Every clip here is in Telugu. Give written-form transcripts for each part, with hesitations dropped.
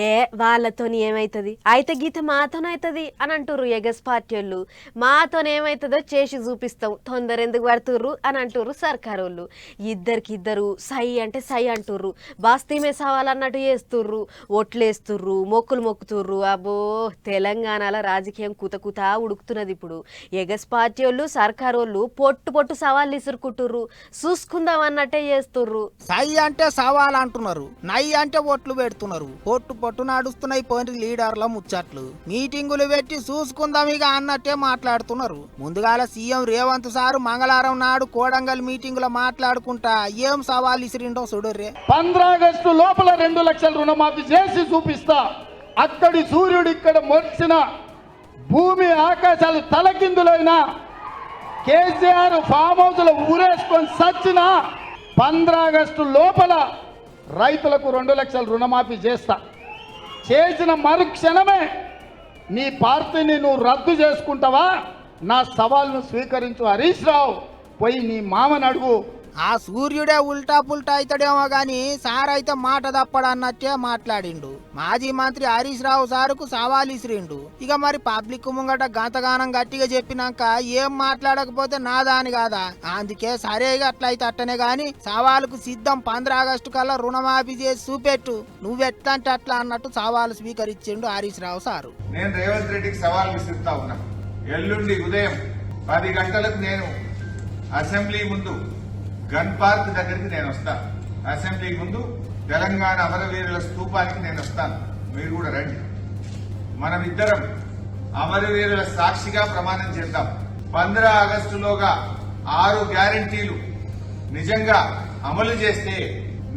ఏ వాళ్ళతోని ఏమైతుంది అయితే గీత మాతోనైతుంది అని అంటుర్రు ఎగస్ పార్టీ వాళ్ళు. మాతోనేమైతుందో చేసి చూపిస్తాం, తొందర ఎందుకు పడుతుర్రు అని అంటుర్రు సర్కారు వాళ్ళు. ఇద్దరికిద్దరు సై అంటే సై అంటుర్రు, బాస్తీమే సవాలన్నట్టు చేస్తుర్రు, ఒట్లేస్తుర్రు, మొక్కులు మొక్కుతుర్రు. అబ్బో తెలంగాణలో రాజకీయం కుత ఉడుకుతున్నది ఇప్పుడు. ఎగస్ పార్టీ వాళ్ళు సర్కారు వాళ్ళు పొట్టు పొట్టు సవాళ్ళు ఇసురుకుంటుర్రు, చూసుకుందాం అన్నట్టే చేస్తుర్రు. సై అంటే సవాల్ అంటున్నారు, నై అంటే ఓట్లు పెడుతున్నారు. పొట్టు పొట్టు నడుస్తున్నాయి పోయిన లీడర్ల ముచ్చట్లు. మీటింగులు పెట్టి చూసుకుందాం ఇక అన్నట్టే మాట్లాడుతున్నారు. ముందుగాల సీఎం రేవంత్ సారు మంగళవారం నాడు కోడంగల్ మీటింగ్ లో మాట్లాడుకుంటా ఏం సవాల్ ఇసిరిండో చూడర్రే. 15 ఆగస్టు లోపల 2 లక్షల రుణమాఫీ చేసి చూపిస్తా. అక్కడి సూర్యుడు ఇక్కడ మొలిచిన భూమి ఆకాశాలు తలకిందులైనా కేసీఆర్ ఫామ్ హౌస్ లో ఊరేసుకొని సచ్చిన 15 ఆగస్టు లోపల రైతులకు 2 లక్షల రుణమాఫీ చేస్తా. చేసిన మరుక్షణమే నీ పార్టీని నువ్వు రద్దు చేసుకుంటావా? నా సవాల్ను స్వీకరించు హరీష్ రావు, పోయి నీ మామని అడుగు. ఆ సూర్యుడే ఉల్టా పుల్టా అవుతాడేమో గాని సార్ అయితే మాట తప్పడన్నట్టే మాట్లాడిండు. మాజీ మంత్రి హరీష్ రావు సారుకు సవాల్ ఇసిరిండు. ఇక మరి పబ్లిక్ ముంగట గంతగానం గట్టిగా చెప్పినాక ఏం మాట్లాడకపోతే నాదాని కాదా, అందుకే సరేగా అట్లయితే అట్టనే గాని సవాలుకు సిద్ధం, 15 ఆగస్టు కల్లా రుణమాఫీ చేసి చూపెట్టు, నువ్వెట్లంటే అట్లా అన్నట్టు సవాలు స్వీకరించిండు హరీష్ రావు సారు. నేను రేవంత్ రెడ్డికి సవాల్ విసురుతా ఉన్నా. ఎల్లుండి ఉదయం 10 గంటలకు నేను అసెంబ్లీ ముందు గన్ పార్క్ దగ్గరికి నేను వస్తాను. అసెంబ్లీ ముందు తెలంగాణ అమరవీరుల స్తూపానికి నేను వస్తాను, మీరు కూడా రండి. మనమిద్దరం అమరవీరుల సాక్షిగా ప్రమాణం చేద్దాం. 15 ఆగస్టులోగా 6 గ్యారంటీలు నిజంగా అమలు చేస్తే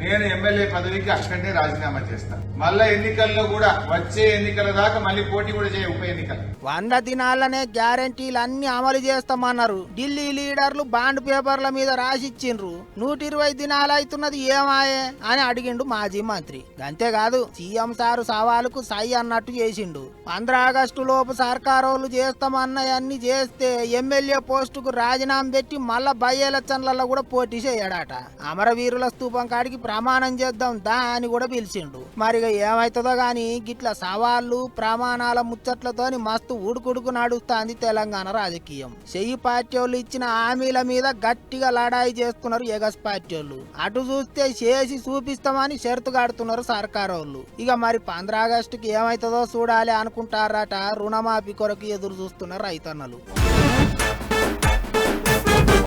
నేను ఎమ్మెల్యే పదవికి అక్కడే రాజీనామా చేస్తాను. మళ్ళా ఎన్నికల్లో కూడా వచ్చే ఎన్నికల దాకా మళ్ళీ పోటీ కూడా చేయ ఉప ఎన్నికలు 100 దినాలనే గ్యారంటీలు అన్ని అమలు చేస్తామన్నారు. ఢిల్లీ లీడర్లు బాండ్ పేపర్ల మీద రాసిచ్చిండ్రు. 120 దినాలు అవుతున్నది ఏమాయే అని అడిగిండు మాజీ మంత్రి. అంతేకాదు సీఎం సారు సవాలుకు సై అన్నట్టు చేసిండు. 15 ఆగస్టు లోపు సర్కారోళ్ళు చేస్తామన్నయన్ని చేస్తే ఎమ్మెల్యే పోస్టుకు రాజీనామా పెట్టి మళ్ళా బై ఎలక్షన్లలో కూడా పోటీ చేయడాట. అమరవీరుల స్తూపం కాడికి ప్రమాణం చేద్దాం దా అని కూడా పిలిచిండు. మరిగా ఏమైతుందో గాని గిట్ల సవాళ్లు ప్రమాణాల ముచ్చట్లతోని మస్తు ఉడుకుడుకు నడుస్తాంది తెలంగాణ రాజకీయం. చెయ్యి పార్టీ వాళ్ళు ఇచ్చిన హామీల మీద గట్టిగా లడాయి చేస్తున్నారు ఎగస్ పార్టీ వాళ్ళు. అటు చూస్తే చేసి చూపిస్తామని షరతు కడుతున్నారు సర్కారు వాళ్ళు. ఇక మరి 15 ఆగస్టుకి ఏమైతుందో చూడాలి అనుకుంటారట రుణమాఫీ కొరకు ఎదురు చూస్తున్నారు రైతన్నలు.